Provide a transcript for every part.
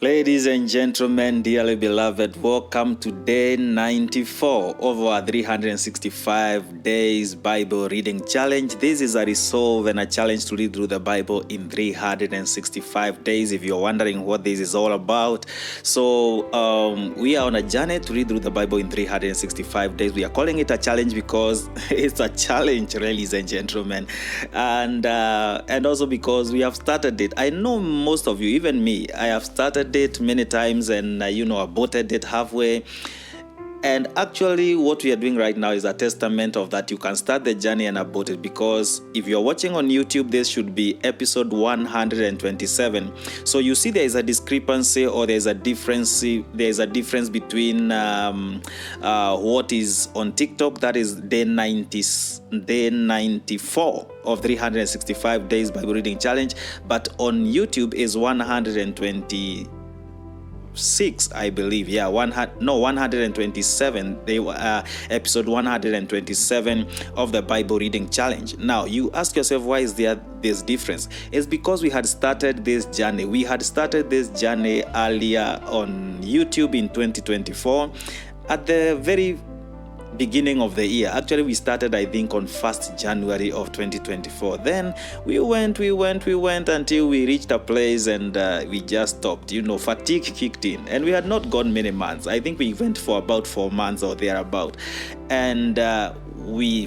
Ladies and gentlemen, dearly beloved, welcome to day 94 of our 365 days Bible reading challenge. This is a resolve and a challenge to read through the Bible in 365 days. If you're wondering what this is all about, so we are on a journey to read through the Bible in 365 days. We are calling it a challenge because it's a challenge, ladies and gentlemen, and also because we have started it. I know most of you, even me, I have started it many times and aborted it halfway. And actually what we are doing right now is a testament of that. You can start the journey and abort it, because if you're watching on YouTube, this should be episode 127. So you see there is a discrepancy, or there is a difference between what is on TikTok, that is day 94 of 365 days Bible reading challenge, but on YouTube is 126, I believe. 127. They were episode 127 of the Bible reading challenge. Now you ask yourself, why is there this difference? It's because we had started this journey. We had started this journey earlier on YouTube in 2024 at the very beginning of the year. Actually, we started, I think, on 1st January of 2024. Then we went until we reached a place and we just stopped. Fatigue kicked in, and we had not gone many months. I think we went for about 4 months or thereabout, and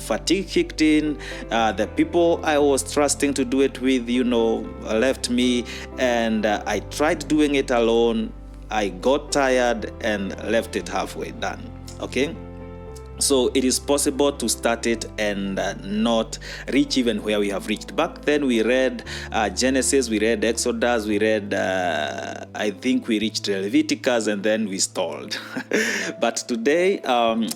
fatigue kicked in. The people I was trusting to do it with, left me, and I tried doing it alone. I got tired and left it halfway done. Okay. So it is possible to start it and not reach even where we have reached. Back then we read Genesis, we read Exodus, we read, I think we reached Leviticus, and then we stalled. But today,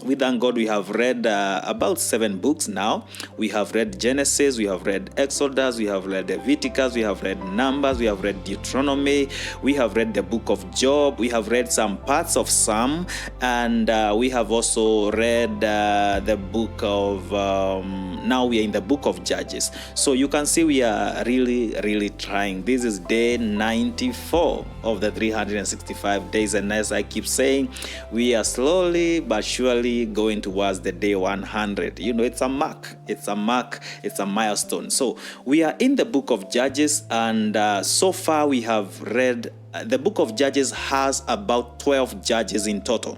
we thank God, we have read about 7 books now. We have read Genesis, we have read Exodus, we have read Leviticus, we have read Numbers, we have read Deuteronomy, we have read the book of Job, we have read some parts of Psalm, and we have also read the book of now we are in the book of Judges. So you can see we are really trying. This is day 94 of the 365 days, and as I keep saying, we are slowly but surely going towards the day 100. It's a mark, it's a milestone. So we are in the book of Judges, and so far we have read the book of Judges has about 12 judges in total.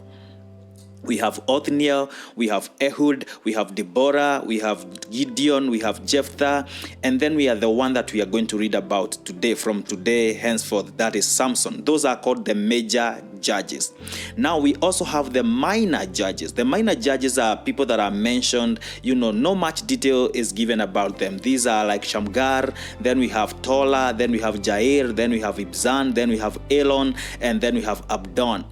We have Othniel, we have Ehud, we have Deborah, we have Gideon, we have Jephthah, and then we are the one that we are going to read about today, from today henceforth, that is Samson. Those are called the major judges. Now we also have the minor judges. The minor judges are people that are mentioned, no much detail is given about them. These are like Shamgar, then we have Tola, then we have Jair, then we have Ibzan, then we have Elon, and then we have Abdon.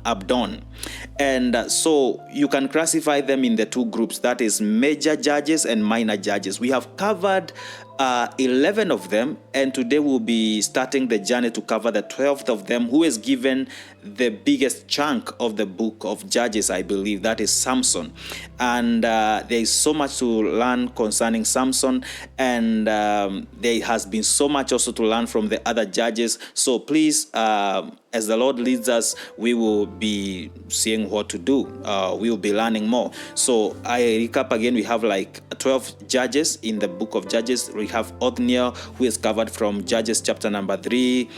And so you can classify them in the 2 groups, that is major judges and minor judges. We have covered 11 of them, and today we'll be starting the journey to cover the 12th of them, who is given the biggest chunk of the book of Judges, I believe, that is Samson. And there is so much to learn concerning Samson, and there has been so much also to learn from the other judges. So please, as the Lord leads us, we will be seeing what to do. We will be learning more. So I recap again, we have like 12 judges in the book of Judges. We have Othniel, who is covered from Judges chapter number 3.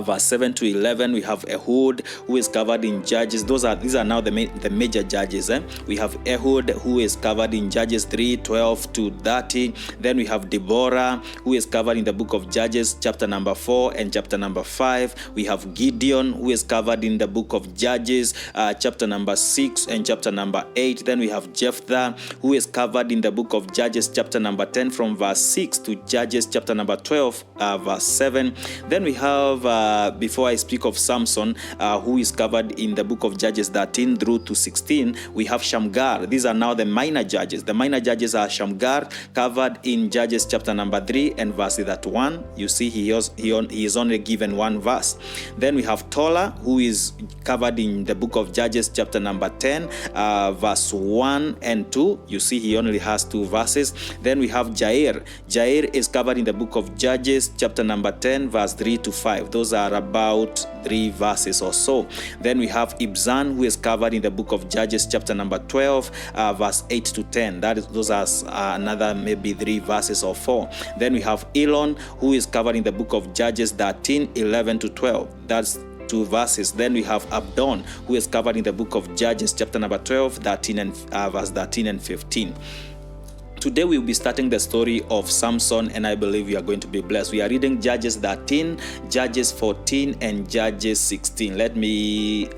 Verse 7 to 11, we have Ehud, who is covered in Judges. These are now the major judges. We have Ehud, who is covered in Judges 3, 12 to 30. Then we have Deborah, who is covered in the book of Judges, chapter number 4 and chapter number 5. We have Gideon, who is covered in the book of Judges, chapter number 6 and chapter number 8. Then we have Jephthah, who is covered in the book of Judges, chapter number 10 from verse 6 to Judges, chapter number 12, verse 7. Then we have before I speak of Samson, who is covered in the book of Judges 13 through to 16, we have Shamgar. These are now the minor judges. The minor judges are Shamgar, covered in Judges chapter number 3 and verse 1. You see he is only given 1 verse. Then we have Tola, who is covered in the book of Judges chapter number 10, verse 1 and 2. You see he only has 2 verses. Then we have Jair. Jair is covered in the book of Judges chapter number 10, verse 3 to 5. those are about 3 verses or so. Then we have Ibzan, who is covered in the book of Judges chapter number 12, verse 8 to 10. Those are another maybe 3 verses or 4. Then we have Elon, who is covered in the book of Judges 13, 11 to 12. That's 2 verses. Then we have Abdon, who is covered in the book of Judges chapter number 12, 13 and verse 13 and 15. Today we'll be starting the story of Samson, and I believe we are going to be blessed. We are reading Judges 13, Judges 14, and Judges 16. Let me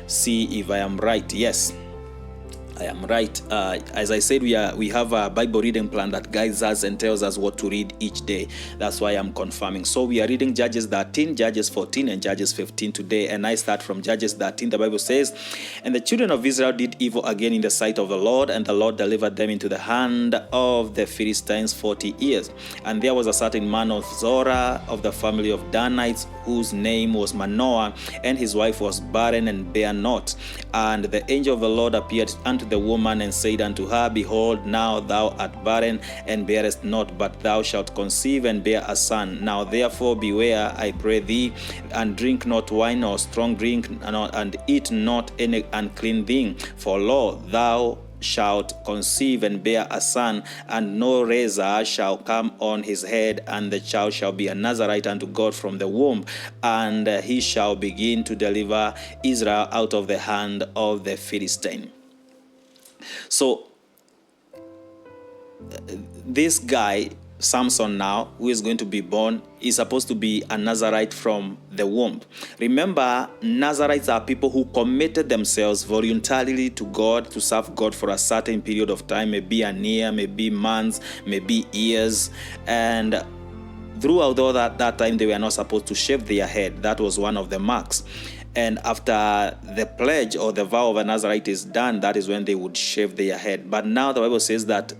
see if I am right. Yes, I am right. As I said, we have a Bible reading plan that guides us and tells us what to read each day. That's why I'm confirming. So we are reading Judges 13, Judges 14, and Judges 15 today. And I start from Judges 13. The Bible says, "And the children of Israel did evil again in the sight of the Lord, and the Lord delivered them into the hand of the Philistines 40 years. And there was a certain man of Zorah, of the family of Danites, whose name was Manoah, and his wife was barren and bare not. And the angel of the Lord appeared unto the woman and said unto her, Behold, now thou art barren and bearest not, but thou shalt conceive and bear a son. Now therefore beware, I pray thee, and drink not wine or strong drink, and eat not any unclean thing. For lo, thou shalt conceive and bear a son, and no razor shall come on his head, and the child shall be a Nazarite unto God from the womb, and he shall begin to deliver Israel out of the hand of the Philistine." So this guy Samson now, who is going to be born, is supposed to be a Nazarite from the womb. Remember, Nazarites are people who committed themselves voluntarily to God, to serve God for a certain period of time, maybe a year, maybe months, maybe years. And throughout all that time, they were not supposed to shave their head. That was one of the marks. And after the pledge or the vow of a Nazarite is done, that is when they would shave their head. But now the Bible says that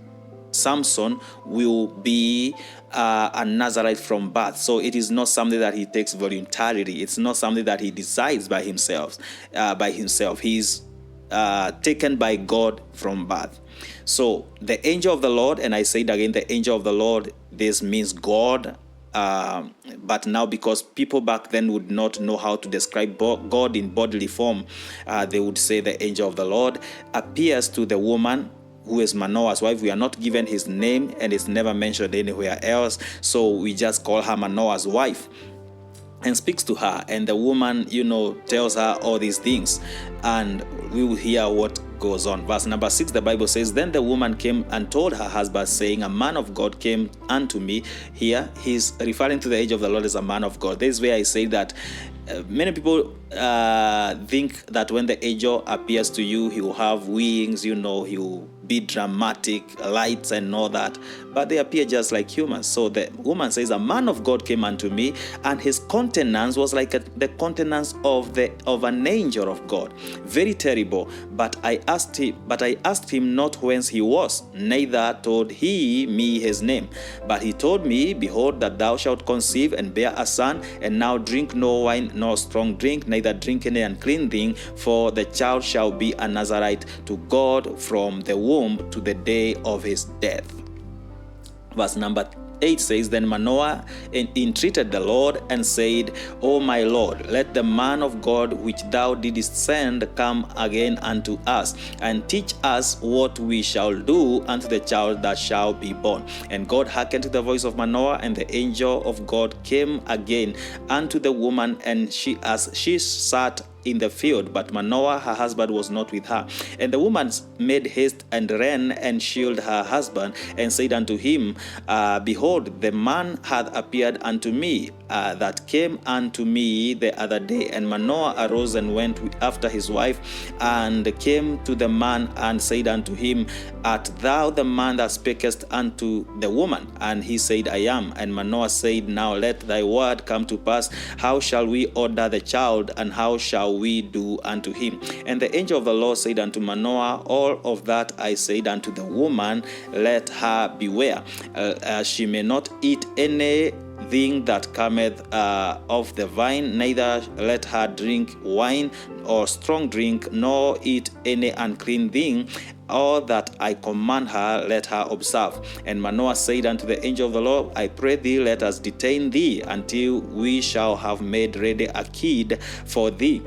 Samson will be a Nazarite from birth. So it is not something that he takes voluntarily. It's not something that he decides by himself. He's taken by God from birth. So the angel of the Lord, and I say it again, the angel of the Lord, this means God. But now, because people back then would not know how to describe God in bodily form, they would say the angel of the Lord appears to the woman who is Manoah's wife. We are not given his name, and it's never mentioned anywhere else, so we just call her Manoah's wife, and speaks to her. And the woman, tells her all these things, and we will hear what goes on. Verse number 6, the Bible says, "Then the woman came and told her husband, saying, A man of God came unto me." Here he's referring to the angel of the Lord as a man of God. This is where I say that many people think that when the angel appears to you, he will have wings, he will be dramatic, lights and all that, but they appear just like humans. So the woman says, "A man of God came unto me, and his countenance was like the countenance of an angel of God, very terrible. But I asked him not whence he was, neither told he me his name. But he told me, Behold, that thou shalt conceive and bear a son, and now drink no wine nor strong drink, neither drink any unclean thing, for the child shall be a Nazarite to God from the womb to the day of his death." Verse number 8 says, "Then Manoah entreated the Lord and said, O my Lord, let the man of God which thou didst send come again unto us, and teach us what we shall do unto the child that shall be born. And God hearkened to the voice of Manoah, and the angel of God came again unto the woman, and she sat in the field, but Manoah her husband was not with her. And the woman made haste and ran and shielded her husband, and said unto him, Behold, the man hath appeared unto me, that came unto me the other day. And Manoah arose and went after his wife, and came to the man, and said unto him, Art thou the man that spakest unto the woman? And he said, I am. And Manoah said, Now let thy word come to pass. How shall we order the child, and how shall we do unto him? And the angel of the Lord said unto Manoah, All of that I said unto the woman, let her beware. She may not eat anything that cometh of the vine, neither let her drink wine or strong drink, nor eat any unclean thing. all that I command her, let her observe. And Manoah said unto the angel of the Lord, I pray thee, let us detain thee until we shall have made ready a kid for thee.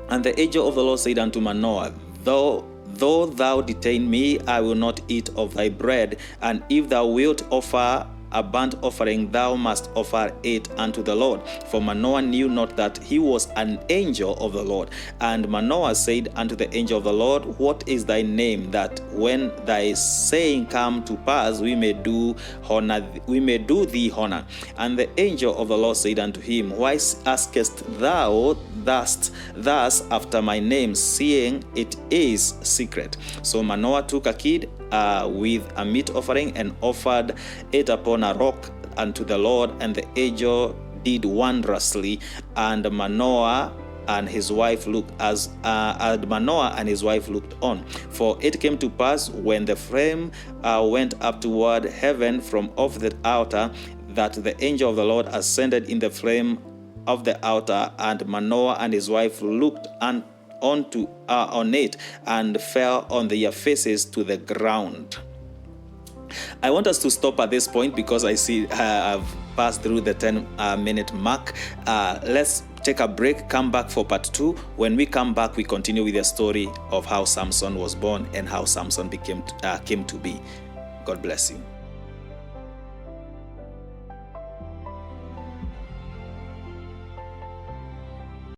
And the angel of the Lord said unto Manoah, Though thou detain me, I will not eat of thy bread, and if thou wilt offer a burnt offering, thou must offer it unto the Lord. For Manoah knew not that he was an angel of the Lord. And Manoah said unto the angel of the Lord, What is thy name, that when thy saying come to pass, we may do thee honor? And the angel of the Lord said unto him, Why askest thou thus after my name, seeing it is secret? So Manoah took a kid with a meat offering and offered it upon a rock unto the Lord, and the angel did wondrously, and Manoah and his wife looked on. For it came to pass, when the flame went up toward heaven from off the altar, that the angel of the Lord ascended in the flame of the altar, and Manoah and his wife looked on it and fell on their faces to the ground. I want us to stop at this point because I see I've passed through the 10-minute mark. Let's take a break, come back for part 2. When we come back, we continue with the story of how Samson was born and how Samson came to be. God bless you.